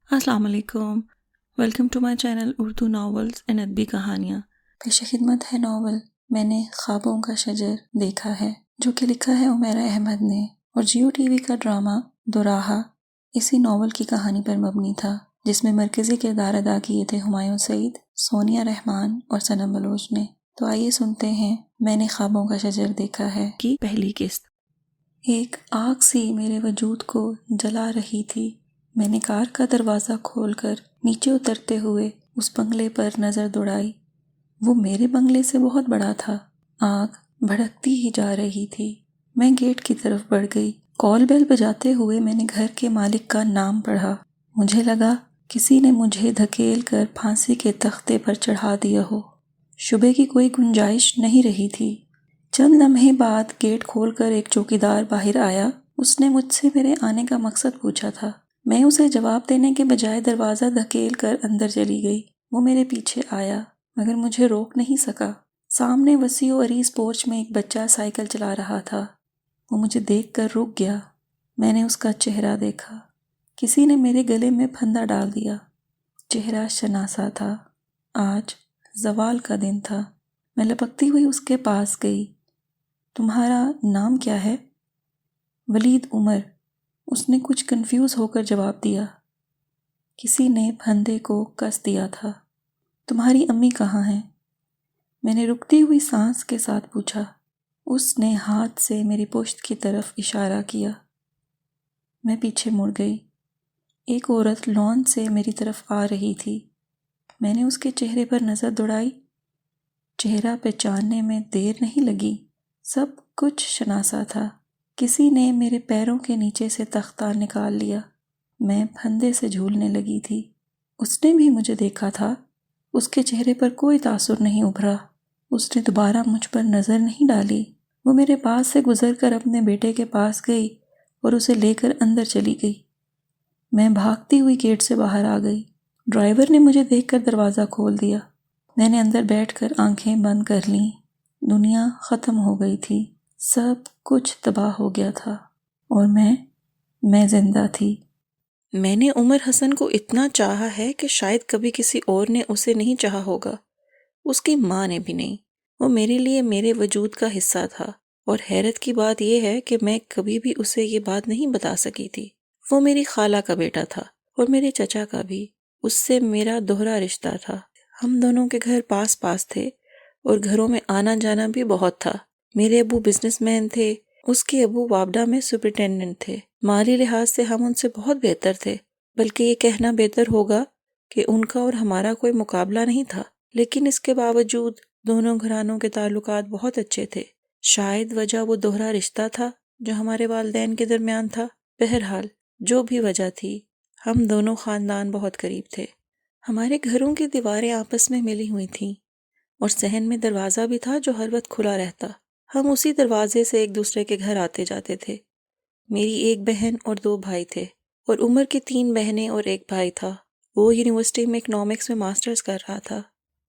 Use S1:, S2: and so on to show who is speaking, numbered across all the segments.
S1: السلام علیکم، welcome to my channel Urdu novels and ادبی کہانیاں۔ پیش خدمت ہے ناول میں نے خوابوں کا شجر دیکھا ہے، جو کہ لکھا ہے عمیر احمد نے، اور جیو ٹی وی کا ڈرامہ دوراہا اسی ناول کی کہانی پر مبنی تھا، جس میں مرکزی کردار ادا کیے تھے ہمایوں سعید، سونیا رحمان اور صنم بلوچ نے۔ تو آئیے سنتے ہیں میں نے خوابوں کا شجر دیکھا ہے کی پہلی قسط۔ ایک آگ سی میرے وجود کو جلا رہی تھی۔ میں نے کار کا دروازہ کھول کر نیچے اترتے ہوئے اس بنگلے پر نظر دوڑائی۔ وہ میرے بنگلے سے بہت بڑا تھا۔ آگ بھڑکتی ہی جا رہی تھی۔ میں گیٹ کی طرف بڑھ گئی۔ کال بیل بجاتے ہوئے میں نے گھر کے مالک کا نام پڑھا۔ مجھے لگا کسی نے مجھے دھکیل کر پھانسی کے تختے پر چڑھا دیا ہو۔ شبے کی کوئی گنجائش نہیں رہی تھی۔ چند لمحے بعد گیٹ کھول کر ایک چوکیدار باہر آیا۔ اس نے مجھ سے میرے آنے کا مقصد پوچھا تھا۔ میں اسے جواب دینے کے بجائے دروازہ دھکیل کر اندر چلی گئی۔ وہ میرے پیچھے آیا مگر مجھے روک نہیں سکا۔ سامنے وسیع و عریض پورچ میں ایک بچہ سائیکل چلا رہا تھا۔ وہ مجھے دیکھ کر رک گیا۔ میں نے اس کا چہرہ دیکھا۔ کسی نے میرے گلے میں پھندا ڈال دیا۔ چہرہ شناسا تھا۔ آج زوال کا دن تھا۔ میں لپکتی ہوئی اس کے پاس گئی۔ تمہارا نام کیا ہے؟ ولید عمر، اس نے کچھ کنفیوز ہو کر جواب دیا۔ کسی نے پھندے کو کس دیا تھا۔ تمہاری امی کہاں ہیں؟ میں نے رکتی ہوئی سانس کے ساتھ پوچھا۔ اس نے ہاتھ سے میری پشت کی طرف اشارہ کیا۔ میں پیچھے مڑ گئی۔ ایک عورت لان سے میری طرف آ رہی تھی۔ میں نے اس کے چہرے پر نظر دوڑائی۔ چہرہ پہچاننے میں دیر نہیں لگی۔ سب کچھ شناسا تھا۔ کسی نے میرے پیروں کے نیچے سے تختہ نکال لیا۔ میں پھندے سے جھولنے لگی تھی۔ اس نے بھی مجھے دیکھا تھا۔ اس کے چہرے پر کوئی تاثر نہیں ابھرا۔ اس نے دوبارہ مجھ پر نظر نہیں ڈالی۔ وہ میرے پاس سے گزر کر اپنے بیٹے کے پاس گئی اور اسے لے کر اندر چلی گئی۔ میں بھاگتی ہوئی گیٹ سے باہر آ گئی۔ ڈرائیور نے مجھے دیکھ کر دروازہ کھول دیا۔ میں نے اندر بیٹھ کر آنکھیں بند کر لیں۔ دنیا ختم ہو گئی تھی۔ سب کچھ تباہ ہو گیا تھا اور میں زندہ تھی۔ میں نے عمر حسن کو اتنا چاہا ہے کہ شاید کبھی کسی اور نے اسے نہیں چاہا ہوگا۔ اس کی ماں نے بھی نہیں۔ وہ میرے لیے میرے وجود کا حصہ تھا، اور حیرت کی بات یہ ہے کہ میں کبھی بھی اسے یہ بات نہیں بتا سکی تھی۔ وہ میری خالہ کا بیٹا تھا اور میرے چچا کا بھی۔ اس سے میرا دوہرا رشتہ تھا۔ ہم دونوں کے گھر پاس پاس تھے اور گھروں میں آنا جانا بھی بہت تھا۔ میرے ابو بزنس مین تھے، اس کے ابو وابڈا میں سپرنٹینڈنٹ تھے۔ مالی لحاظ سے ہم ان سے بہت بہتر تھے، بلکہ یہ کہنا بہتر ہوگا کہ ان کا اور ہمارا کوئی مقابلہ نہیں تھا۔ لیکن اس کے باوجود دونوں گھرانوں کے تعلقات بہت اچھے تھے۔ شاید وجہ وہ دوہرا رشتہ تھا جو ہمارے والدین کے درمیان تھا۔ بہرحال جو بھی وجہ تھی، ہم دونوں خاندان بہت قریب تھے۔ ہمارے گھروں کی دیواریں آپس میں ملی ہوئی تھیں، اور صحن میں دروازہ بھی تھا جو ہر وقت کھلا رہتا۔ ہم اسی دروازے سے ایک دوسرے کے گھر آتے جاتے تھے۔ میری ایک بہن اور 2 بھائی تھے، اور عمر کی 3 بہنیں اور 1 بھائی تھا۔ وہ یونیورسٹی میں اکنامکس میں ماسٹرز کر رہا تھا۔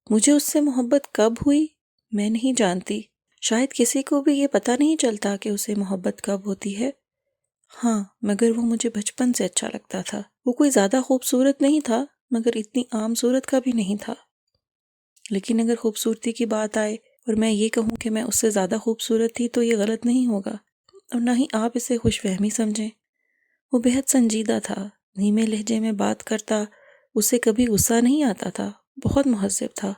S1: مجھے اس سے محبت کب ہوئی میں نہیں جانتی۔ شاید کسی کو بھی یہ پتہ نہیں چلتا کہ اسے محبت کب ہوتی ہے۔ ہاں، مگر وہ مجھے بچپن سے اچھا لگتا تھا۔ وہ کوئی زیادہ خوبصورت نہیں تھا، مگر اتنی عام صورت کا بھی نہیں تھا۔ لیکن اگر خوبصورتی کی بات آئے اور میں یہ کہوں کہ میں اس سے زیادہ خوبصورت تھی تو یہ غلط نہیں ہوگا، اور نہ ہی آپ اسے خوش فہمی سمجھیں۔ وہ بہت سنجیدہ تھا، دھیمے لہجے میں بات کرتا، اسے کبھی غصہ نہیں آتا تھا، بہت مہذب تھا،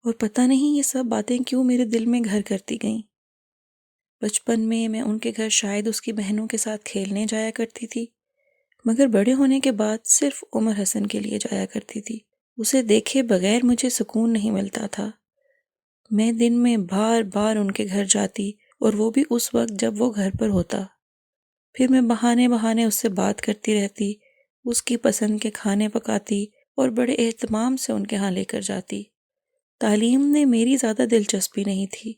S1: اور پتہ نہیں یہ سب باتیں کیوں میرے دل میں گھر کرتی گئیں۔ بچپن میں ان کے گھر شاید اس کی بہنوں کے ساتھ کھیلنے جایا کرتی تھی، مگر بڑے ہونے کے بعد صرف عمر حسن کے لیے جایا کرتی تھی۔ اسے دیکھے بغیر مجھے سکون نہیں ملتا تھا۔ میں دن میں بار بار ان کے گھر جاتی، اور وہ بھی اس وقت جب وہ گھر پر ہوتا۔ پھر میں بہانے اس سے بات کرتی رہتی، اس کی پسند کے کھانے پکاتی اور بڑے اہتمام سے ان کے ہاں لے کر جاتی۔ تعلیم میں میری زیادہ دلچسپی نہیں تھی،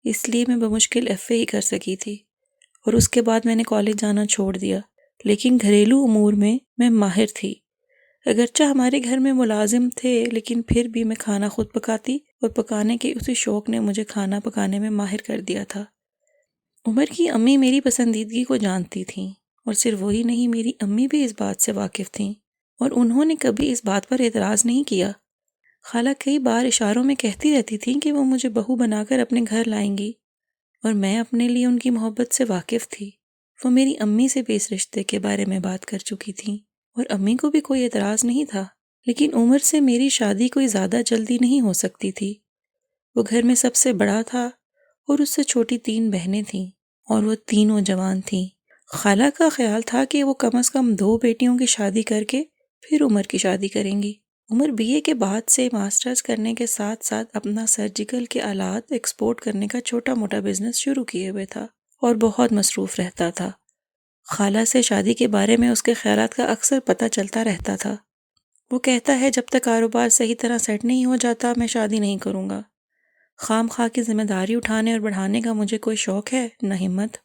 S1: اس لیے میں بمشکل ایف اے ہی کر سکی تھی، اور اس کے بعد میں نے کالج جانا چھوڑ دیا۔ لیکن گھریلو امور میں ماہر تھی۔ اگرچہ ہمارے گھر میں ملازم تھے، لیکن پھر بھی میں کھانا خود پکاتی، اور پکانے کے اسی شوق نے مجھے کھانا پکانے میں ماہر کر دیا تھا۔ عمر کی امی میری پسندیدگی کو جانتی تھیں، اور صرف وہی نہیں، میری امی بھی اس بات سے واقف تھیں۔ اور انہوں نے کبھی اس بات پر اعتراض نہیں کیا۔ خالہ کئی بار اشاروں میں کہتی رہتی تھیں کہ وہ مجھے بہو بنا کر اپنے گھر لائیں گی، اور میں اپنے لیے ان کی محبت سے واقف تھی۔ وہ میری امی سے بھی اس رشتے کے بارے میں بات کر چکی تھیں، اور امی کو بھی کوئی اعتراض نہیں تھا، لیکن عمر سے میری شادی کوئی زیادہ جلدی نہیں ہو سکتی تھی۔ وہ گھر میں سب سے بڑا تھا، اور اس سے چھوٹی 3 بہنیں تھیں، اور وہ تینوں جوان تھیں۔ خالہ کا خیال تھا کہ وہ کم از کم 2 بیٹیوں کی شادی کر کے پھر عمر کی شادی کریں گی۔ عمر BA کے بعد سے ماسٹرز کرنے کے ساتھ ساتھ اپنا سرجیکل کے آلات ایکسپورٹ کرنے کا چھوٹا موٹا بزنس شروع کیے ہوئے تھا، اور بہت مصروف رہتا تھا۔ خالہ سے شادی کے بارے میں اس کے خیالات کا اکثر پتہ چلتا رہتا تھا۔ وہ کہتا ہے جب تک کاروبار صحیح طرح سیٹ نہیں ہو جاتا میں شادی نہیں کروں گا۔ خام خواہ کی ذمہ داری اٹھانے اور بڑھانے کا مجھے کوئی شوق ہے نہ ہمت۔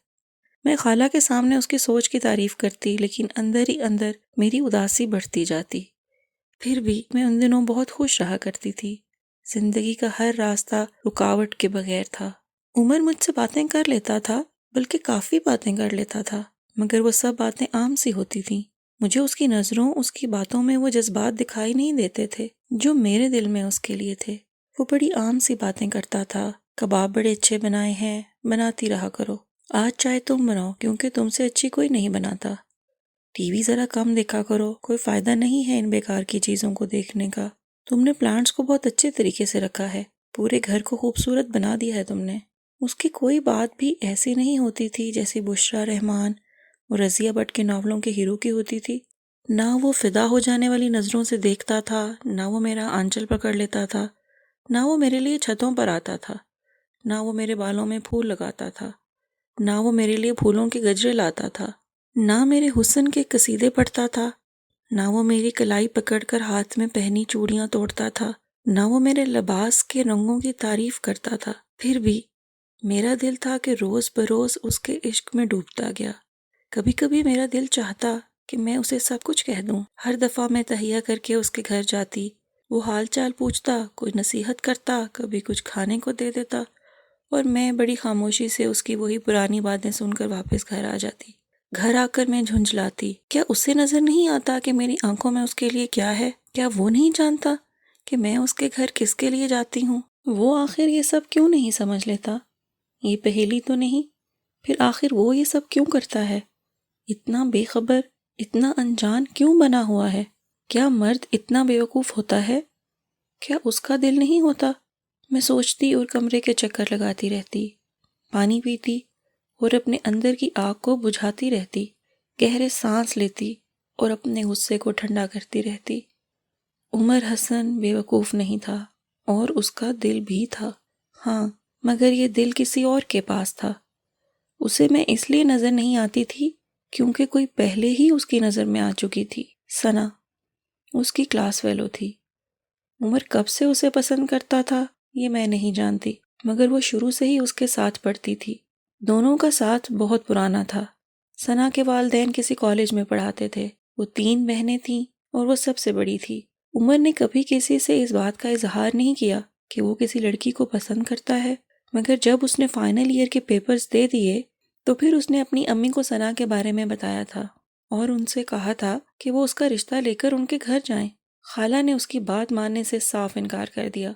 S1: میں خالہ کے سامنے اس کی سوچ کی تعریف کرتی، لیکن اندر ہی اندر میری اداسی بڑھتی جاتی۔ پھر بھی میں ان دنوں بہت خوش رہا کرتی تھی۔ زندگی کا ہر راستہ رکاوٹ کے بغیر تھا۔ عمر مجھ سے باتیں کر لیتا تھا، بلکہ کافی باتیں کر لیتا تھا، مگر وہ سب باتیں عام سی ہوتی تھیں۔ مجھے اس کی نظروں، اس کی باتوں میں وہ جذبات دکھائی نہیں دیتے تھے جو میرے دل میں اس کے لیے تھے۔ وہ بڑی عام سی باتیں کرتا تھا۔ کباب بڑے اچھے بنائے ہیں، بناتی رہا کرو۔ آج چائے تم بناؤ کیونکہ تم سے اچھی کوئی نہیں بناتا۔ ٹی وی ذرا کم دیکھا کرو، کوئی فائدہ نہیں ہے ان بیکار کی چیزوں کو دیکھنے کا۔ تم نے پلانٹس کو بہت اچھے طریقے سے رکھا ہے، پورے گھر کو خوبصورت بنا دیا ہے تم نے۔ اس کی کوئی بات بھی ایسی نہیں ہوتی تھی جیسی بشریٰ رحمان اور رضیہ بٹ کے ناولوں کے ہیرو کی ہوتی تھی۔ نہ وہ فدا ہو جانے والی نظروں سے دیکھتا تھا، نہ وہ میرا آنچل پکڑ لیتا تھا، نہ وہ میرے لیے چھتوں پر آتا تھا، نہ وہ میرے بالوں میں پھول لگاتا تھا، نہ وہ میرے لیے پھولوں کے گجرے لاتا تھا، نہ میرے حسن کے قصیدے پڑھتا تھا، نہ وہ میری کلائی پکڑ کر ہاتھ میں پہنی چوڑیاں توڑتا تھا، نہ وہ میرے لباس کے رنگوں کی تعریف کرتا تھا۔ پھر بھی میرا دل تھا کہ روز بروز اس کے عشق میں ڈوبتا گیا۔ کبھی کبھی میرا دل چاہتا کہ میں اسے سب کچھ کہہ دوں۔ ہر دفعہ میں تہیہ کر کے اس کے گھر جاتی، وہ حال چال پوچھتا، کوئی نصیحت کرتا، کبھی کچھ کھانے کو دے دیتا، اور میں بڑی خاموشی سے اس کی وہی پرانی باتیں سن کر واپس گھر آ جاتی۔ گھر آ کر میں جھنجھلاتی، کیا اسے نظر نہیں آتا کہ میری آنکھوں میں اس کے لیے کیا ہے؟ کیا وہ نہیں جانتا کہ میں اس کے گھر کس کے لیے جاتی ہوں؟ وہ آخر یہ سب کیوں نہیں سمجھ لیتا؟ یہ پہیلی تو نہیں؟ پھر آخر وہ یہ سب کیوں کرتا ہے؟ اتنا بے خبر، اتنا انجان کیوں بنا ہوا ہے؟ کیا مرد اتنا بیوقوف ہوتا ہے؟ کیا اس کا دل نہیں ہوتا؟ میں سوچتی اور کمرے کے چکر لگاتی رہتی، پانی پیتی اور اپنے اندر کی آگ کو بجھاتی رہتی، گہرے سانس لیتی اور اپنے غصے کو ٹھنڈا کرتی رہتی۔ عمر حسن بیوقوف نہیں تھا، اور اس کا دل بھی تھا، ہاں، مگر یہ دل کسی اور کے پاس تھا۔ اسے میں اس لیے نظر نہیں آتی تھی کیونکہ کوئی پہلے ہی اس کی نظر میں آ چکی تھی۔ ثنا اس کی کلاس فیلو تھی۔ عمر کب سے اسے پسند کرتا تھا یہ میں نہیں جانتی، مگر وہ شروع سے ہی اس کے ساتھ پڑھتی تھی۔ دونوں کا ساتھ بہت پرانا تھا۔ ثنا کے والدین کسی کالج میں پڑھاتے تھے۔ وہ 3 بہنیں تھیں اور وہ سب سے بڑی تھی۔ عمر نے کبھی کسی سے اس بات کا اظہار نہیں کیا کہ وہ کسی لڑکی کو پسند کرتا ہے، مگر جب اس نے فائنل ایئر کے پیپرز دے دیے تو پھر اس نے اپنی امی کو ثنا کے بارے میں بتایا تھا اور ان سے کہا تھا کہ وہ اس کا رشتہ لے کر ان کے گھر جائیں۔ خالہ نے اس کی بات ماننے سے صاف انکار کر دیا۔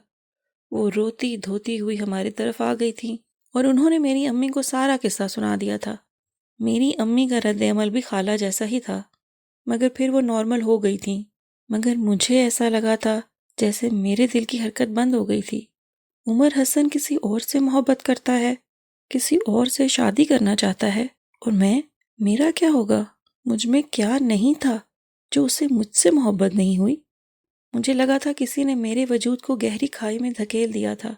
S1: وہ روتی دھوتی ہوئی ہماری طرف آ گئی تھیں اور انہوں نے میری امی کو سارا قصہ سنا دیا تھا۔ میری امی کا رد عمل بھی خالہ جیسا ہی تھا، مگر پھر وہ نارمل ہو گئی تھیں، مگر مجھے ایسا لگا تھا جیسے میرے دل کی حرکت بند ہو گئی تھی۔ عمر حسن کسی اور سے محبت کرتا ہے، کسی اور سے شادی کرنا چاہتا ہے، اور میرا کیا ہوگا؟ مجھ میں کیا نہیں تھا جو اسے مجھ سے محبت نہیں ہوئی؟ مجھے لگا تھا کسی نے میرے وجود کو گہری کھائی میں دھکیل دیا تھا۔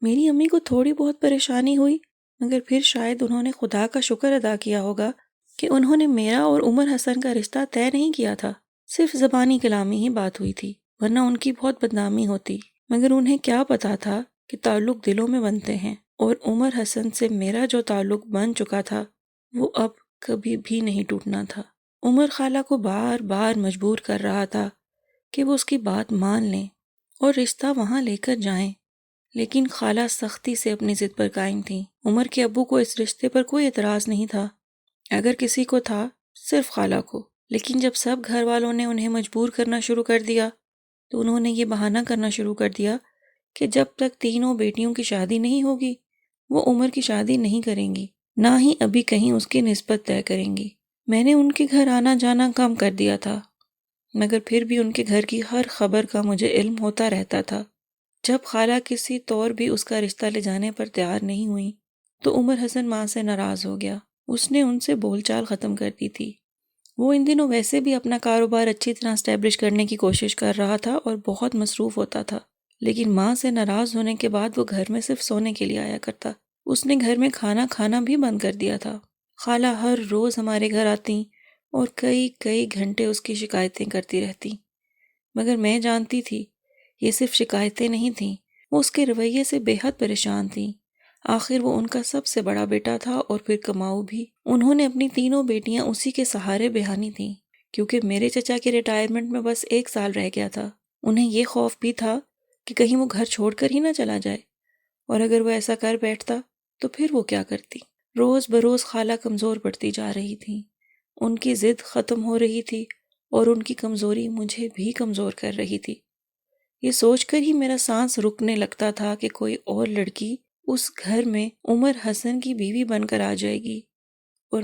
S1: میری امی کو تھوڑی بہت پریشانی ہوئی، مگر پھر شاید انہوں نے خدا کا شکر ادا کیا ہوگا کہ انہوں نے میرا اور عمر حسن کا رشتہ طے نہیں کیا تھا، صرف زبانی کلامی ہی بات ہوئی تھی، ورنہ ان کی بہت بدنامی ہوتی۔ مگر انہیں کیا پتا تھا کہ تعلق دلوں میں بنتے ہیں، اور عمر حسن سے میرا جو تعلق بن چکا تھا وہ اب کبھی بھی نہیں ٹوٹنا تھا۔ عمر خالہ کو بار بار مجبور کر رہا تھا کہ وہ اس کی بات مان لیں اور رشتہ وہاں لے کر جائیں، لیکن خالہ سختی سے اپنی ضد پر قائم تھیں۔ عمر کے ابو کو اس رشتے پر کوئی اعتراض نہیں تھا، اگر کسی کو تھا صرف خالہ کو۔ لیکن جب سب گھر والوں نے انہیں مجبور کرنا شروع کر دیا تو انہوں نے یہ بہانہ کرنا شروع کر دیا کہ جب تک تینوں بیٹیوں کی شادی نہیں ہوگی وہ عمر کی شادی نہیں کریں گی، نہ ہی ابھی کہیں اس کی نسبت طے کریں گی۔ میں نے ان کے گھر آنا جانا کم کر دیا تھا، مگر پھر بھی ان کے گھر کی ہر خبر کا مجھے علم ہوتا رہتا تھا۔ جب خالہ کسی طور بھی اس کا رشتہ لے جانے پر تیار نہیں ہوئی تو عمر حسن ماں سے ناراض ہو گیا۔ اس نے ان سے بول چال ختم کر دی تھی۔ وہ ان دنوں ویسے بھی اپنا کاروبار اچھی طرح اسٹیبلش کرنے کی کوشش کر رہا تھا اور بہت مصروف ہوتا تھا، لیکن ماں سے ناراض ہونے کے بعد وہ گھر میں صرف سونے کے لیے آیا کرتا۔ اس نے گھر میں کھانا کھانا بھی بند کر دیا تھا۔ خالہ ہر روز ہمارے گھر آتی اور کئی گھنٹے اس کی شکایتیں کرتی رہتی، مگر میں جانتی تھی یہ صرف شکایتیں نہیں تھیں، وہ اس کے رویے سے بے حد پریشان تھیں۔ آخر وہ ان کا سب سے بڑا بیٹا تھا اور پھر کماؤ بھی۔ انہوں نے اپنی تینوں بیٹیاں اسی کے سہارے بہانی تھیں، کیونکہ میرے چچا کے ریٹائرمنٹ میں بس 1 سال رہ گیا تھا۔ انہیں یہ خوف بھی تھا کہ کہیں وہ گھر چھوڑ کر ہی نہ چلا جائے، اور اگر وہ ایسا کر بیٹھتا تو پھر وہ کیا کرتی۔ روز بروز خالہ کمزور پڑتی جا رہی تھیں، ان کی ضد ختم ہو رہی تھی اور ان کی کمزوری مجھے بھی کمزور کر رہی تھی۔ یہ سوچ کر ہی میرا سانس رکنے لگتا تھا کہ کوئی اور لڑکی اس گھر میں عمر حسن کی بیوی بن کر آ جائے گی، اور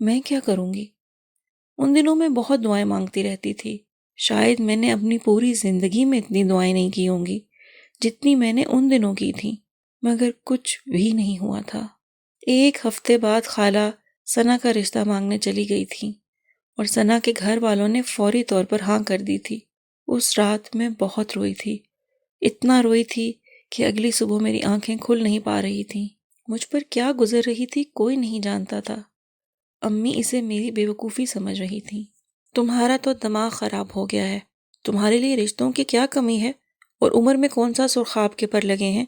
S1: میں کیا کروں گی؟ ان دنوں میں بہت دعائیں مانگتی رہتی تھی۔ شاید میں نے اپنی پوری زندگی میں اتنی دعائیں نہیں کی ہوں گی جتنی میں نے ان دنوں کی تھیں، مگر کچھ بھی نہیں ہوا تھا۔ 1 ہفتے بعد خالہ ثنا کا رشتہ مانگنے چلی گئی تھی اور ثنا کے گھر والوں نے فوری طور پر ہاں کر دی تھی۔ اس رات میں بہت روئی تھی، اتنا روئی تھی کہ اگلی صبح میری آنکھیں کھل نہیں پا رہی تھیں۔ مجھ پر کیا گزر رہی تھی کوئی نہیں جانتا تھا۔ امی اسے میری بے وقوفی سمجھ رہی تھیں۔ تمہارا تو دماغ خراب ہو گیا ہے، تمہارے لیے رشتوں کی کیا کمی ہے، اور عمر میں کون سا سرخ خواب کے پر لگے ہیں؟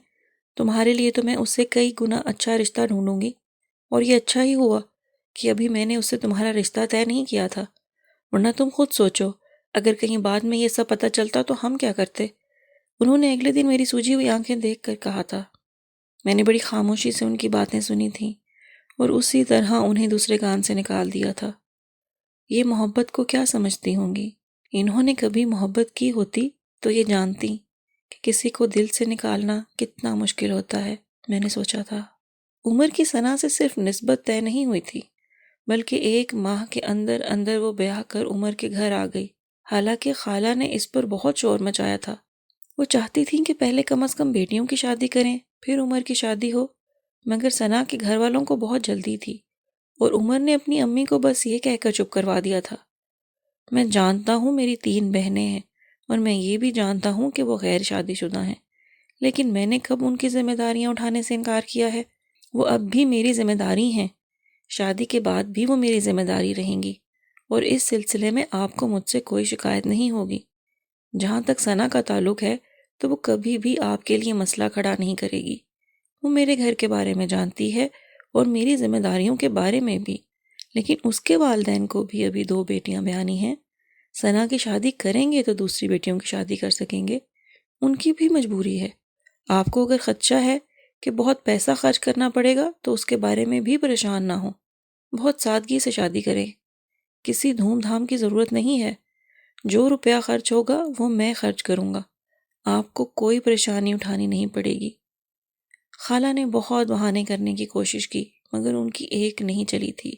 S1: تمہارے لیے تو میں اس سے کئی گنا اچھا رشتہ ڈھونڈوں گی، اور یہ اچھا ہی ہوا کہ ابھی میں نے اس سے تمہارا رشتہ طے نہیں کیا تھا، ورنہ تم خود سوچو اگر کہیں بعد میں یہ سب پتہ چلتا تو ہم کیا کرتے۔ انہوں نے اگلے دن میری سوجی ہوئی آنکھیں دیکھ کر کہا تھا۔ میں نے بڑی خاموشی سے ان کی باتیں سنی تھیں اور اسی طرح انہیں دوسرے کان سے نکال دیا تھا۔ یہ محبت کو کیا سمجھتی ہوں گی؟ انہوں نے کبھی محبت کی ہوتی تو یہ جانتی کہ کسی کو دل سے نکالنا کتنا مشکل ہوتا ہے۔ میں نے سوچا تھا عمر کی ثنا سے صرف نسبت طے نہیں ہوئی تھی، بلکہ 1 ماہ کے اندر اندر وہ بیاہ کر عمر کے گھر آ گئی۔ حالانکہ خالہ نے اس پر بہت شور مچایا تھا۔ وہ چاہتی تھیں کہ پہلے کم از کم بیٹیوں کی شادی کریں پھر عمر کی شادی ہو، مگر ثنا کے گھر والوں کو بہت جلدی تھی اور عمر نے اپنی امی کو بس یہ کہہ کر چپ کروا دیا تھا۔ میں جانتا ہوں میری 3 بہنیں ہیں اور میں یہ بھی جانتا ہوں کہ وہ غیر شادی شدہ ہیں، لیکن میں نے کب ان کی ذمہ داریاں اٹھانے سے انکار کیا ہے؟ وہ اب بھی میری ذمہ داری ہیں، شادی کے بعد بھی وہ میری ذمہ داری رہیں گی، اور اس سلسلے میں آپ کو مجھ سے کوئی شکایت نہیں ہوگی۔ جہاں تک ثنا کا تعلق ہے تو وہ کبھی بھی آپ کے لیے مسئلہ کھڑا نہیں کرے گی۔ وہ میرے گھر کے بارے میں جانتی ہے اور میری ذمہ داریوں کے بارے میں بھی، لیکن اس کے والدین کو بھی ابھی 2 بیٹیاں بیانی ہیں۔ ثنا کی شادی کریں گے تو دوسری بیٹیوں کی شادی کر سکیں گے، ان کی بھی مجبوری ہے۔ آپ کو اگر خدشہ ہے کہ بہت پیسہ خرچ کرنا پڑے گا تو اس کے بارے میں بھی پریشان نہ ہوں، بہت سادگی سے شادی کریں، کسی دھوم دھام کی ضرورت نہیں ہے۔ جو روپیہ خرچ ہوگا وہ میں خرچ کروں گا، آپ کو کوئی پریشانی اٹھانی نہیں پڑے گی۔ خالہ نے بہت بہانے کرنے کی کوشش کی مگر ان کی ایک نہیں چلی تھی۔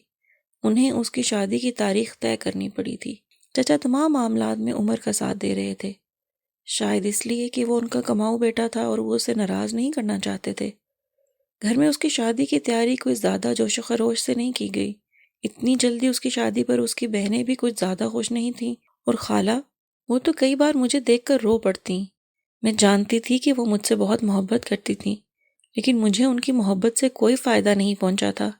S1: انہیں اس کی شادی کی تاریخ طے کرنی پڑی تھی۔ چچا تمام معاملات میں عمر کا ساتھ دے رہے تھے، شاید اس لیے کہ وہ ان کا کماؤ بیٹا تھا اور وہ اسے ناراض نہیں کرنا چاہتے تھے۔ گھر میں اس کی شادی کی تیاری کوئی زیادہ جوش و خروش سے نہیں کی گئی۔ اتنی جلدی اس کی شادی پر اس کی بہنیں بھی کچھ زیادہ خوش نہیں تھیں، اور خالہ، وہ تو کئی بار مجھے دیکھ کر رو پڑتیں۔ میں جانتی تھی کہ وہ مجھ سے بہت محبت کرتی تھیں، لیکن مجھے ان کی محبت سے کوئی فائدہ نہیں پہنچا تھا۔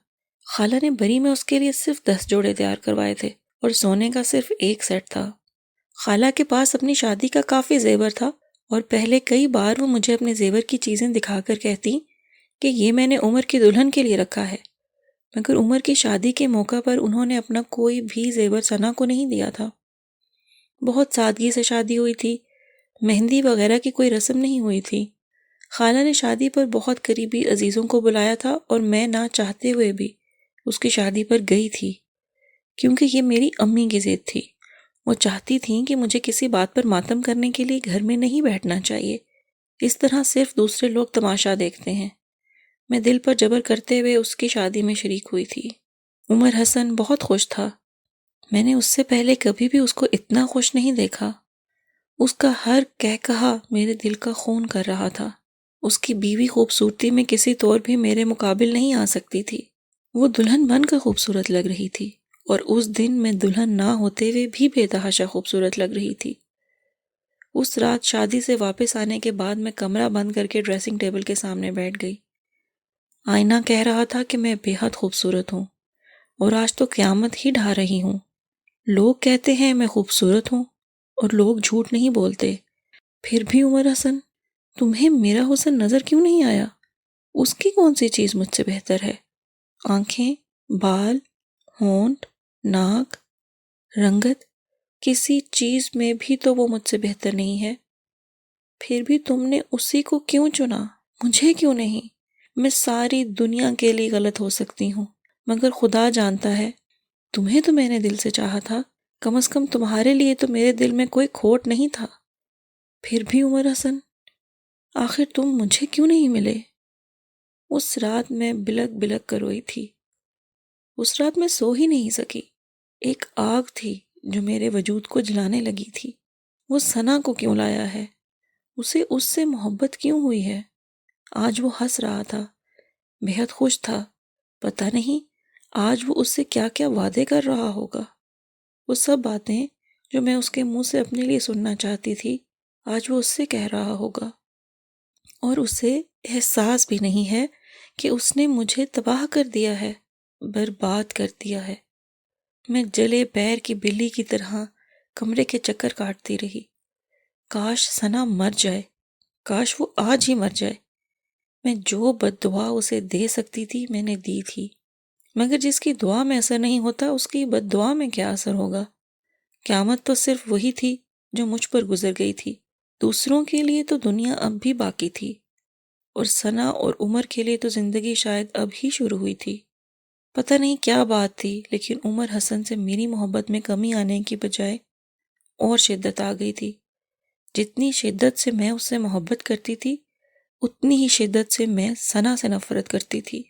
S1: خالہ نے بری میں اس کے لیے صرف 10 جوڑے تیار کروائے تھے اور سونے کا صرف 1 سیٹ تھا۔ خالہ کے پاس اپنی شادی کا کافی زیور تھا اور پہلے کئی بار وہ مجھے اپنے زیور کی چیزیں دکھا کر کہتی کہ یہ میں نے عمر کی دلہن کے لیے رکھا ہے، مگر عمر کی شادی کے موقع پر انہوں نے اپنا کوئی بھی زیور ثنا کو نہیں دیا تھا۔ بہت سادگی سے شادی ہوئی تھی، مہندی وغیرہ کی کوئی رسم نہیں ہوئی تھی۔ خالہ نے شادی پر بہت قریبی عزیزوں کو بلایا تھا اور میں نہ چاہتے ہوئے بھی اس کی شادی پر گئی تھی، کیونکہ یہ میری امی کی ضد تھی۔ وہ چاہتی تھیں کہ مجھے کسی بات پر ماتم کرنے کے لیے گھر میں نہیں بیٹھنا چاہیے، اس طرح صرف دوسرے لوگ تماشا دیکھتے ہیں۔ میں دل پر جبر کرتے ہوئے اس کی شادی میں شریک ہوئی تھی۔ عمر حسن بہت خوش تھا۔ میں نے اس سے پہلے کبھی بھی اس کو اتنا خوش نہیں دیکھا۔ اس کا ہر کہا میرے دل کا خون کر رہا تھا۔ اس کی بیوی خوبصورتی میں کسی طور بھی میرے مقابل نہیں آ سکتی تھی۔ وہ دلہن بن کر خوبصورت لگ رہی تھی، اور اس دن میں دلہن نہ ہوتے ہوئے بھی بے تحاشا خوبصورت لگ رہی تھی۔ اس رات شادی سے واپس آنے کے بعد میں کمرہ بند کر کے ڈریسنگ ٹیبل کے سامنے بیٹھ گئی۔ آئینہ کہہ رہا تھا کہ میں بے حد خوبصورت ہوں، اور آج تو قیامت ہی ڈھا رہی ہوں۔ لوگ کہتے ہیں میں خوبصورت ہوں، اور لوگ جھوٹ نہیں بولتے۔ پھر بھی عمر حسن، تمہیں میرا حسن نظر کیوں نہیں آیا؟ اس کی کون سی چیز مجھ سے بہتر ہے؟ آنکھیں، بال، ہونٹ، ناک، رنگت، کسی چیز میں بھی تو وہ مجھ سے بہتر نہیں ہے۔ پھر بھی تم نے اسی کو کیوں چنا، مجھے کیوں نہیں؟ میں ساری دنیا کے لیے غلط ہو سکتی ہوں، مگر خدا جانتا ہے تمہیں تو میں نے دل سے چاہا تھا۔ کم از کم تمہارے لیے تو میرے دل میں کوئی کھوٹ نہیں تھا۔ پھر بھی عمر حسن، آخر تم مجھے کیوں نہیں ملے؟ اس رات میں بلک بلک کر روئی تھی۔ اس رات میں سو ہی نہیں سکی۔ ایک آگ تھی جو میرے وجود کو جلانے لگی تھی۔ وہ ثنا کو کیوں لایا ہے؟ اسے اس سے محبت کیوں ہوئی ہے؟ آج وہ ہنس رہا تھا، بے حد خوش تھا۔ پتہ نہیں آج وہ اس سے کیا کیا وعدے کر رہا ہوگا۔ وہ سب باتیں جو میں اس کے منہ سے اپنے لیے سننا چاہتی تھی، آج وہ اس سے کہہ رہا ہوگا۔ اور اسے احساس بھی نہیں ہے کہ اس نے مجھے تباہ کر دیا ہے، برباد کر دیا ہے۔ میں جلے پیر کی بلی کی طرح کمرے کے چکر کاٹتی رہی۔ کاش ثنا مر جائے، کاش وہ آج ہی مر جائے۔ میں جو بد دعا اسے دے سکتی تھی میں نے دی تھی، مگر جس کی دعا میں اثر نہیں ہوتا اس کی بد دعا میں کیا اثر ہوگا؟ قیامت تو صرف وہی تھی جو مجھ پر گزر گئی تھی۔ دوسروں کے لیے تو دنیا اب بھی باقی تھی، اور ثنا اور عمر کے لیے تو زندگی شاید اب ہی شروع ہوئی تھی۔ پتہ نہیں کیا بات تھی، لیکن عمر حسن سے میری محبت میں کمی آنے کی بجائے اور شدت آ گئی تھی۔ جتنی شدت سے میں اس سے محبت کرتی تھی، اتنی ہی شدت سے میں ثنا سے نفرت کرتی تھی۔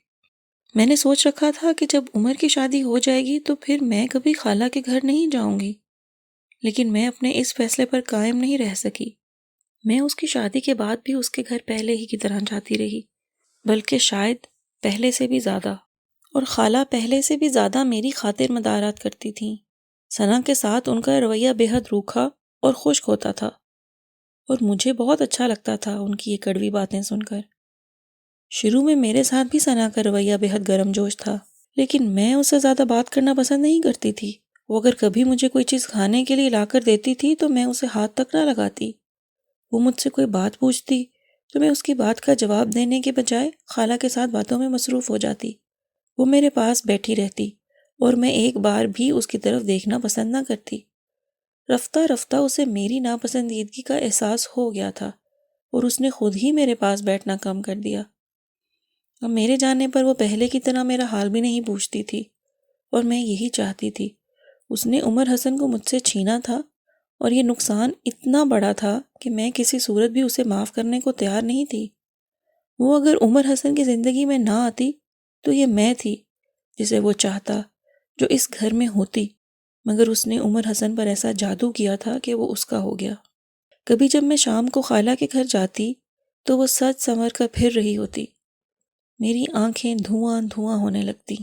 S1: میں نے سوچ رکھا تھا کہ جب عمر کی شادی ہو جائے گی تو پھر میں کبھی خالہ کے گھر نہیں جاؤں گی، لیکن میں اپنے اس فیصلے پر قائم نہیں رہ سکی۔ میں اس کی شادی کے بعد بھی اس کے گھر پہلے ہی کی طرح جاتی رہی، بلکہ شاید پہلے سے بھی زیادہ، اور خالہ پہلے سے بھی زیادہ میری خاطر مدارات کرتی تھیں۔ ثنا کے ساتھ ان کا رویہ بے حد روکھا اور خشک ہوتا تھا، اور مجھے بہت اچھا لگتا تھا ان کی یہ کڑوی باتیں سن کر۔ شروع میں میرے ساتھ بھی ثنا کا رویہ بے حد گرم جوش تھا، لیکن میں اس سے زیادہ بات کرنا پسند نہیں کرتی تھی۔ وہ اگر کبھی مجھے کوئی چیز کھانے کے لیے لا کر دیتی تھی تو میں اسے ہاتھ تک نہ لگاتی۔ وہ مجھ سے کوئی بات پوچھتی تو میں اس کی بات کا جواب دینے کے بجائے خالہ کے ساتھ باتوں میں مصروف ہو جاتی۔ وہ میرے پاس بیٹھی رہتی اور میں ایک بار بھی اس کی طرف دیکھنا پسند نہ کرتی۔ رفتہ رفتہ اسے میری ناپسندیدگی کا احساس ہو گیا تھا، اور اس نے خود ہی میرے پاس بیٹھنا کم کر دیا۔ اب میرے جانے پر وہ پہلے کی طرح میرا حال بھی نہیں پوچھتی تھی، اور میں یہی چاہتی تھی۔ اس نے عمر حسن کو مجھ سے چھینا تھا، اور یہ نقصان اتنا بڑا تھا کہ میں کسی صورت بھی اسے معاف کرنے کو تیار نہیں تھی۔ وہ اگر عمر حسن کی زندگی میں نہ آتی تو یہ میں تھی جسے وہ چاہتا، جو اس گھر میں ہوتی، مگر اس نے عمر حسن پر ایسا جادو کیا تھا کہ وہ اس کا ہو گیا۔ کبھی جب میں شام کو خالہ کے گھر جاتی تو وہ سج سنور کر پھر رہی ہوتی۔ میری آنکھیں دھواں دھواں ہونے لگتی۔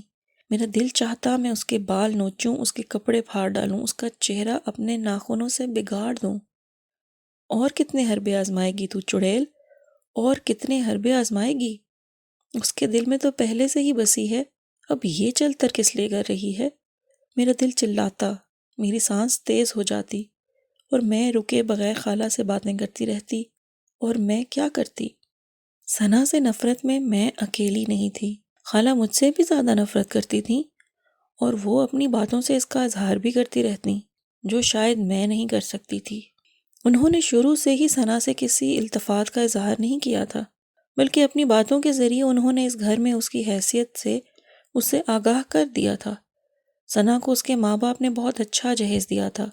S1: میرا دل چاہتا میں اس کے بال نوچوں، اس کے کپڑے پھاڑ ڈالوں، اس کا چہرہ اپنے ناخنوں سے بگاڑ دوں۔ اور کتنے حربے آزمائے گی تو چڑیل، اور کتنے حربے آزمائے گی؟ اس کے دل میں تو پہلے سے ہی بسی ہے، اب یہ چل تر کس لیے کر رہی ہے؟ میرا دل چلاتا، میری سانس تیز ہو جاتی، اور میں رکے بغیر خالہ سے باتیں کرتی رہتی۔ اور میں کیا کرتی؟ ثنا سے نفرت میں اکیلی نہیں تھی۔ خالہ مجھ سے بھی زیادہ نفرت کرتی تھیں، اور وہ اپنی باتوں سے اس کا اظہار بھی کرتی رہتی، جو شاید میں نہیں کر سکتی تھی۔ انہوں نے شروع سے ہی ثنا سے کسی التفات کا اظہار نہیں کیا تھا، بلکہ اپنی باتوں کے ذریعے انہوں نے اس گھر میں اس کی حیثیت سے اسے آگاہ کر دیا تھا۔ ثنا کو اس کے ماں باپ نے بہت اچھا جہیز دیا تھا،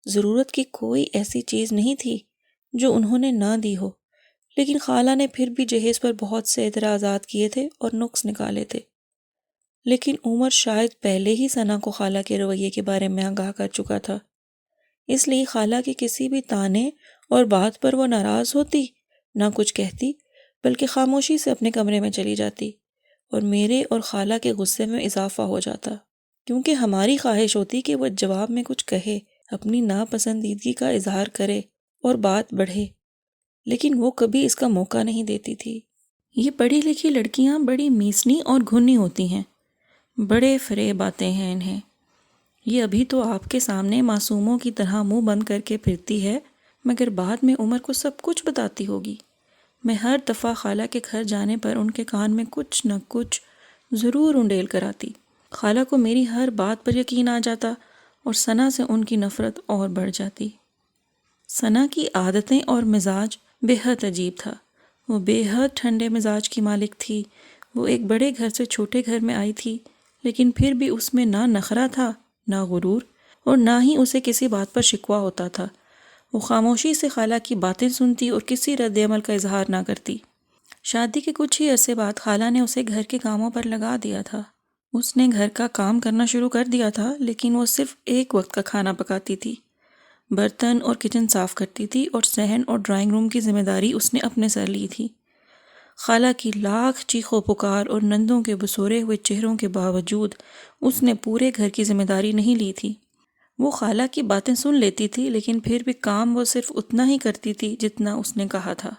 S1: ضرورت کی کوئی ایسی چیز نہیں تھی جو انہوں نے نہ دی ہو، لیکن خالہ نے پھر بھی جہیز پر بہت سے اعتراضات کیے تھے اور نقص نکالے تھے۔ لیکن عمر شاید پہلے ہی ثنا کو خالہ کے رویے کے بارے میں آگاہ کر چکا تھا، اس لیے خالہ کے کسی بھی طعنے اور بات پر وہ ناراض ہوتی، نہ کچھ کہتی، بلکہ خاموشی سے اپنے کمرے میں چلی جاتی، اور میرے اور خالہ کے غصے میں اضافہ ہو جاتا، کیونکہ ہماری خواہش ہوتی کہ وہ جواب میں کچھ کہے، اپنی ناپسندیدگی کا اظہار کرے اور بات بڑھے، لیکن وہ کبھی اس کا موقع نہیں دیتی تھی۔ یہ پڑھی لکھی لڑکیاں بڑی میسنی اور گھنی ہوتی ہیں، بڑے فریب آتے ہیں انہیں۔ یہ ابھی تو آپ کے سامنے معصوموں کی طرح منہ بند کر کے پھرتی ہے، مگر بعد میں عمر کو سب کچھ بتاتی ہوگی۔ میں ہر دفعہ خالہ کے گھر جانے پر ان کے کان میں کچھ نہ کچھ ضرور انڈیل کر آتی۔ خالہ کو میری ہر بات پر یقین آ جاتا اور ثنا سے ان کی نفرت اور بڑھ جاتی۔ ثنا کی عادتیں اور مزاج بے حد عجیب تھا۔ وہ بے حد ٹھنڈے مزاج کی مالک تھی۔ وہ ایک بڑے گھر سے چھوٹے گھر میں آئی تھی، لیکن پھر بھی اس میں نہ نخرہ تھا، نہ غرور، اور نہ ہی اسے کسی بات پر شکوہ ہوتا تھا۔ وہ خاموشی سے خالہ کی باتیں سنتی اور کسی رد عمل کا اظہار نہ کرتی۔ شادی کے کچھ ہی عرصے بعد خالہ نے اسے گھر کے کاموں پر لگا دیا تھا۔ اس نے گھر کا کام کرنا شروع کر دیا تھا، لیکن وہ صرف ایک وقت کا کھانا پکاتی تھی، برتن اور کچن صاف کرتی تھی، اور صحن اور ڈرائنگ روم کی ذمہ داری اس نے اپنے سر لی تھی۔ خالہ کی لاکھ چیخ و پکار اور نندوں کے بسورے ہوئے چہروں کے باوجود اس نے پورے گھر کی ذمہ داری نہیں لی تھی۔ وہ خالہ کی باتیں سن لیتی تھی، لیکن پھر بھی کام وہ صرف اتنا ہی کرتی تھی جتنا اس نے کہا تھا۔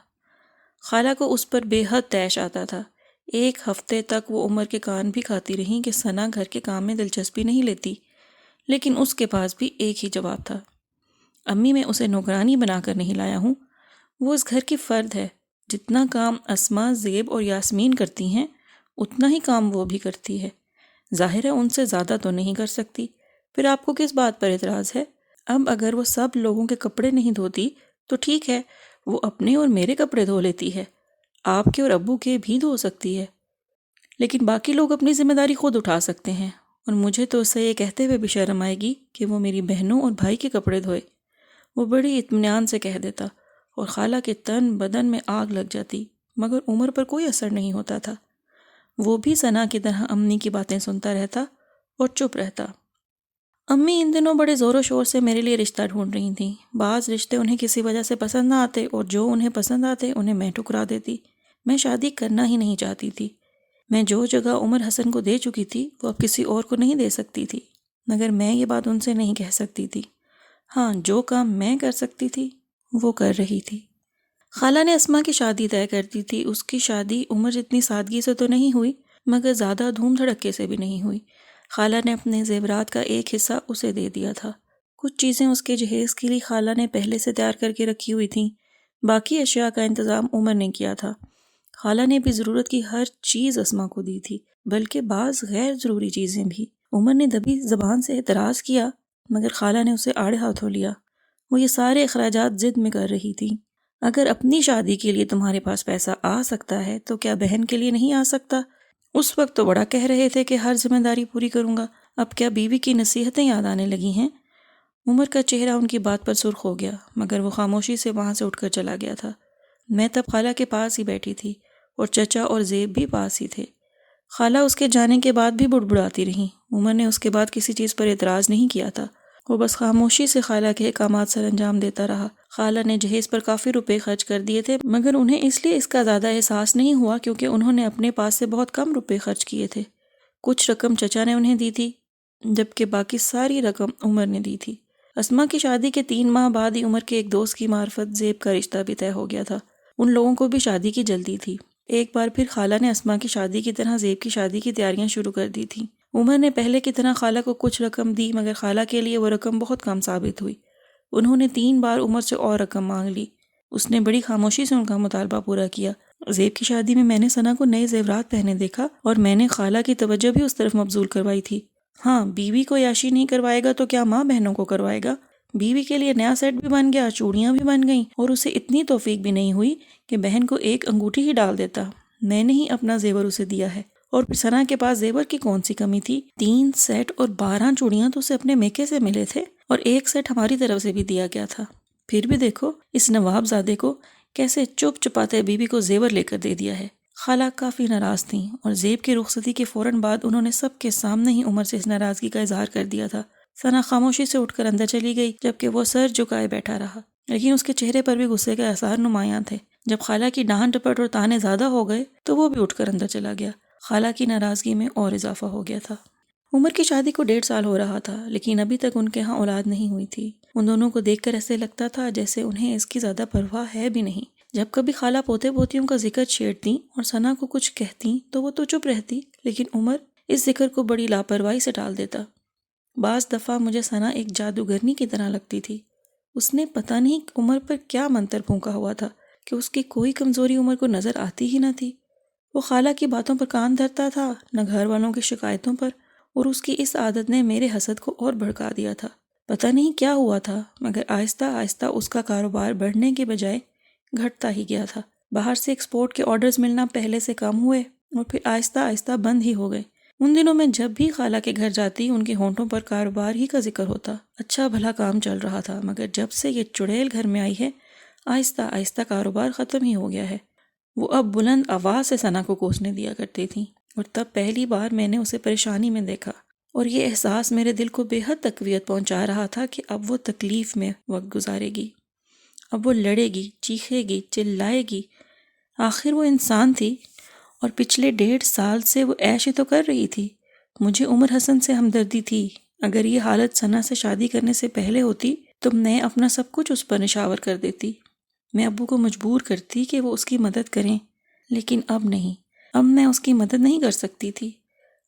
S1: خالہ کو اس پر بے حد طیش آتا تھا۔ ایک ہفتے تک وہ عمر کے کان بھی کھاتی رہیں کہ ثنا گھر کے کام میں دلچسپی نہیں لیتی، لیکن اس کے پاس بھی ایک ہی جواب تھا: امی، میں اسے نوکرانی بنا کر نہیں لایا ہوں، وہ اس گھر کی فرد ہے۔ جتنا کام اسما، زیب اور یاسمین کرتی ہیں، اتنا ہی کام وہ بھی کرتی ہے۔ ظاہر ہے ان سے زیادہ تو نہیں کر سکتی، پھر آپ کو کس بات پر اعتراض ہے؟ اب اگر وہ سب لوگوں کے کپڑے نہیں دھوتی تو ٹھیک ہے، وہ اپنے اور میرے کپڑے دھو لیتی ہے، آپ کے اور ابو کے بھی دھو سکتی ہے، لیکن باقی لوگ اپنی ذمہ داری خود اٹھا سکتے ہیں، اور مجھے تو اسے یہ کہتے ہوئے بھی شرم آئے گی کہ وہ میری بہنوں اور بھائی کے کپڑے دھوئے۔ وہ بڑی اطمینان سے کہہ دیتا، اور خالہ کے تن بدن میں آگ لگ جاتی، مگر عمر پر کوئی اثر نہیں ہوتا تھا۔ وہ بھی ثنا کی طرح امی کی باتیں سنتا رہتا اور چپ رہتا۔ امی ان دنوں بڑے زور و شور سے میرے لیے رشتہ ڈھونڈ رہی تھیں۔ بعض رشتے انہیں کسی وجہ سے پسند نہ آتے، اور جو انہیں پسند آتے انہیں میں ٹھکرا دیتی۔ میں شادی کرنا ہی نہیں چاہتی تھی۔ میں جو جگہ عمر حسن کو دے چکی تھی وہ اب کسی اور کو نہیں دے سکتی تھی، مگر میں یہ بات ان سے نہیں کہہ سکتی تھی۔ ہاں، جو کام میں کر سکتی تھی وہ کر رہی تھی۔ خالہ نے اسما کی شادی طے کر دی تھی۔ اس کی شادی عمر جتنی سادگی سے تو نہیں ہوئی، مگر زیادہ دھوم دھڑکے سے بھی نہیں ہوئی۔ خالہ نے اپنے زیورات کا ایک حصہ اسے دے دیا تھا۔ کچھ چیزیں اس کے جہیز کے لیے خالہ نے پہلے سے تیار کر کے رکھی ہوئی تھیں، باقی اشیاء کا انتظام عمر نے کیا تھا۔ خالہ نے بھی ضرورت کی ہر چیز اسما کو دی تھی، بلکہ بعض غیر ضروری چیزیں بھی۔ عمر نے دبی زبان سے اعتراض کیا، مگر خالہ نے اسے آڑے ہاتھوں لیا۔ وہ یہ سارے اخراجات ضد میں کر رہی تھی۔ اگر اپنی شادی کے لیے تمہارے پاس پیسہ آ سکتا ہے تو کیا بہن کے لیے نہیں آ سکتا؟ اس وقت تو بڑا کہہ رہے تھے کہ ہر ذمہ داری پوری کروں گا، اب کیا بیوی کی نصیحتیں یاد آنے لگی ہیں؟ عمر کا چہرہ ان کی بات پر سرخ ہو گیا، مگر وہ خاموشی سے وہاں سے اٹھ کر چلا گیا تھا۔ میں تب خالہ کے پاس ہی بیٹھی تھی، اور چچا اور زیب بھی پاس ہی تھے۔ خالہ اس کے جانے کے بعد بھی بڑبڑاتی رہیں۔ عمر نے اس کے بعد کسی چیز پر اعتراض نہیں کیا تھا، وہ بس خاموشی سے خالہ کے احکامات سر انجام دیتا رہا۔ خالہ نے جہیز پر کافی روپے خرچ کر دیے تھے، مگر انہیں اس لیے اس کا زیادہ احساس نہیں ہوا کیونکہ انہوں نے اپنے پاس سے بہت کم روپے خرچ کیے تھے۔ کچھ رقم چچا نے انہیں دی تھی، جبکہ باقی ساری رقم عمر نے دی تھی۔ اسما کی شادی کے 3 ماہ بعد ہی عمر کے ایک دوست کی معرفت زیب کا رشتہ بھی طے ہو گیا تھا۔ ان لوگوں کو بھی شادی کی جلدی تھی۔ ایک بار پھر خالہ نے اسما کی شادی کی طرح زیب کی شادی کی تیاریاں شروع کر دی تھیں۔ عمر نے پہلے کی طرح خالہ کو کچھ رقم دی، مگر خالہ کے لیے وہ رقم بہت کم ثابت ہوئی۔ انہوں نے 3 بار عمر سے اور رقم مانگ لی۔ اس نے بڑی خاموشی سے ان کا مطالبہ پورا کیا۔ زیب کی شادی میں نے ثنا کو نئے زیورات پہنے دیکھا، اور میں نے خالہ کی توجہ بھی اس طرف مبذول کروائی تھی۔ ہاں، بیوی کو عیاشی نہیں کروائے گا تو کیا ماں بہنوں کو کروائے گا؟ بیوی کے لیے نیا سیٹ بھی بن گیا، چوڑیاں بھی بن گئیں، اور اسے اتنی توفیق بھی نہیں ہوئی کہ بہن کو ایک انگوٹھی ہی ڈال دیتا۔ میں نے ہی اپنا زیور اسے دیا ہے، اور پھر ثنا کے پاس زیور کی کون سی کمی تھی؟ 3 سیٹ اور 12 چوڑیاں تو اسے اپنے میکے سے ملے تھے، اور 1 سیٹ ہماری طرف سے بھی دیا گیا تھا۔ پھر بھی دیکھو اس نواب زادے کو کیسے چپ چپاتے بیوی کو زیور لے کر دے دیا ہے۔ خالہ کافی ناراض تھیں، اور زیب کی رخصتی کے فوراً بعد انہوں نے سب کے سامنے ہی عمر سے اس ناراضگی کا اظہار کر دیا تھا۔ ثنا خاموشی سے اٹھ کر اندر چلی گئی، جبکہ وہ سر جھکائے بیٹھا رہا، لیکن اس کے چہرے پر بھی غصے کے آثار نمایاں تھے۔ جب خالہ کی ڈانٹ ڈپٹ اور تانے زیادہ ہو گئے تو وہ بھی اٹھ کر اندر چلا گیا۔ خالہ کی ناراضگی میں اور اضافہ ہو گیا تھا۔ عمر کی شادی کو 1.5 سال ہو رہا تھا، لیکن ابھی تک ان کے ہاں اولاد نہیں ہوئی تھی۔ ان دونوں کو دیکھ کر ایسے لگتا تھا جیسے انہیں اس کی زیادہ پرواہ ہے بھی نہیں۔ جب کبھی خالہ پوتے پوتیوں کا ذکر چھیڑتیں اور ثنا کو کچھ کہتیں تو وہ تو چپ رہتی، لیکن عمر اس ذکر کو بڑی لاپرواہی سے ٹال دیتا۔ بعض دفعہ مجھے ثنا ایک جادوگرنی کی طرح لگتی تھی۔ اس نے پتہ نہیں عمر پر کیا منتر پھونکا ہوا تھا کہ اس کی کوئی کمزوری عمر کو نظر آتی ہی نہ تھی۔ وہ خالہ کی باتوں پر کان دھرتا تھا، نہ گھر والوں کی شکایتوں پر، اور اس کی اس عادت نے میرے حسد کو اور بھڑکا دیا تھا۔ پتہ نہیں کیا ہوا تھا، مگر آہستہ آہستہ اس کا کاروبار بڑھنے کے بجائے گھٹتا ہی گیا تھا۔ باہر سے ایکسپورٹ کے آرڈرز ملنا پہلے سے کم ہوئے اور پھر آہستہ آہستہ بند ہی ہو گئے۔ ان دنوں میں جب بھی خالہ کے گھر جاتی ان کے ہونٹوں پر کاروبار ہی کا ذکر ہوتا۔ اچھا بھلا کام چل رہا تھا، مگر جب سے یہ چڑیل گھر میں آئی ہے آہستہ آہستہ کاروبار ختم ہی ہو گیا ہے۔ وہ اب بلند آواز سے ثنا کو کوسنے دیا کرتی تھیں، اور تب پہلی بار میں نے اسے پریشانی میں دیکھا، اور یہ احساس میرے دل کو بے حد تقویت پہنچا رہا تھا کہ اب وہ تکلیف میں وقت گزارے گی، اب وہ لڑے گی، چیخے گی، چلائے گی۔ آخر وہ انسان تھی، اور پچھلے 1.5 سال سے وہ عیش ہی تو کر رہی تھی۔ مجھے عمر حسن سے ہمدردی تھی۔ اگر یہ حالت ثنا سے شادی کرنے سے پہلے ہوتی تو میں اپنا سب کچھ اس پر نشاور کر دیتی۔ میں ابو کو مجبور کرتی کہ وہ اس کی مدد کریں، لیکن اب نہیں۔ اب میں اس کی مدد نہیں کر سکتی تھی۔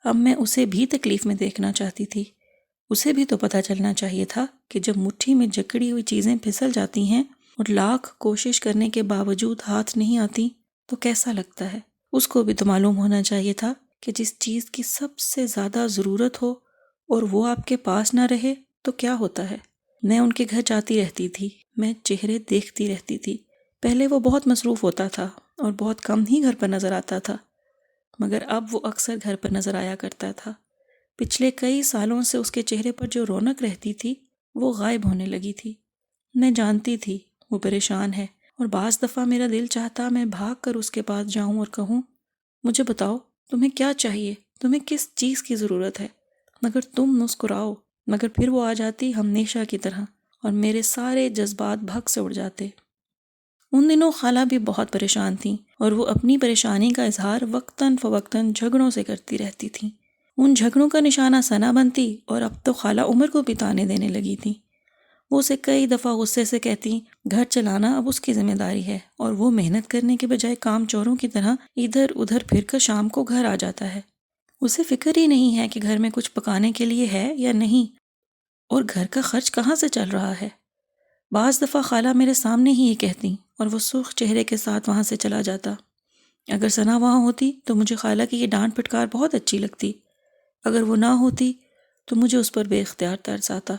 S1: اب میں اسے بھی تکلیف میں دیکھنا چاہتی تھی۔ اسے بھی تو پتہ چلنا چاہیے تھا کہ جب مٹھی میں جکڑی ہوئی چیزیں پھسل جاتی ہیں اور لاکھ کوشش کرنے کے باوجود ہاتھ نہیں آتی تو کیسا لگتا ہے۔ اس کو بھی تو معلوم ہونا چاہیے تھا کہ جس چیز کی سب سے زیادہ ضرورت ہو اور وہ آپ کے پاس نہ رہے تو کیا ہوتا ہے۔ میں ان کے گھر جاتی رہتی تھی، میں چہرے دیکھتی رہتی تھی۔ پہلے وہ بہت مصروف ہوتا تھا اور بہت کم ہی گھر پر نظر آتا تھا، مگر اب وہ اکثر گھر پر نظر آیا کرتا تھا۔ پچھلے کئی سالوں سے اس کے چہرے پر جو رونق رہتی تھی وہ غائب ہونے لگی تھی۔ میں جانتی تھی وہ پریشان ہے، اور بعض دفعہ میرا دل چاہتا میں بھاگ کر اس کے پاس جاؤں اور کہوں، مجھے بتاؤ تمہیں کیا چاہیے، تمہیں کس چیز کی ضرورت ہے، مگر تم مسکراؤ۔ مگر پھر وہ آ جاتی ہمیشہ کی طرح، اور میرے سارے جذبات بھگ سے اڑ جاتے۔ ان دنوں خالہ بھی بہت پریشان تھیں، اور وہ اپنی پریشانی کا اظہار وقتاً فوقتاً جھگڑوں سے کرتی رہتی تھیں۔ ان جھگڑوں کا نشانہ ثنا بنتی، اور اب تو خالہ عمر کو بھی طعنے دینے لگی تھیں۔ وہ اسے کئی دفعہ غصے سے کہتی گھر چلانا اب اس کی ذمہ داری ہے، اور وہ محنت کرنے کے بجائے کام چوروں کی طرح ادھر ادھر پھر کر شام کو گھر آ جاتا ہے۔ اسے فکر ہی نہیں ہے کہ گھر میں کچھ پکانے کے لیے ہے یا نہیں، اور گھر کا خرچ کہاں سے چل رہا ہے۔ بعض دفعہ خالہ میرے سامنے ہی یہ کہتی، اور وہ سرخ چہرے کے ساتھ وہاں سے چلا جاتا۔ اگر ثنا وہاں ہوتی تو مجھے خالہ کی یہ ڈانٹ پھٹکار بہت اچھی لگتی، اگر وہ نہ ہوتی تو مجھے اس پر بے اختیار ترس آتا۔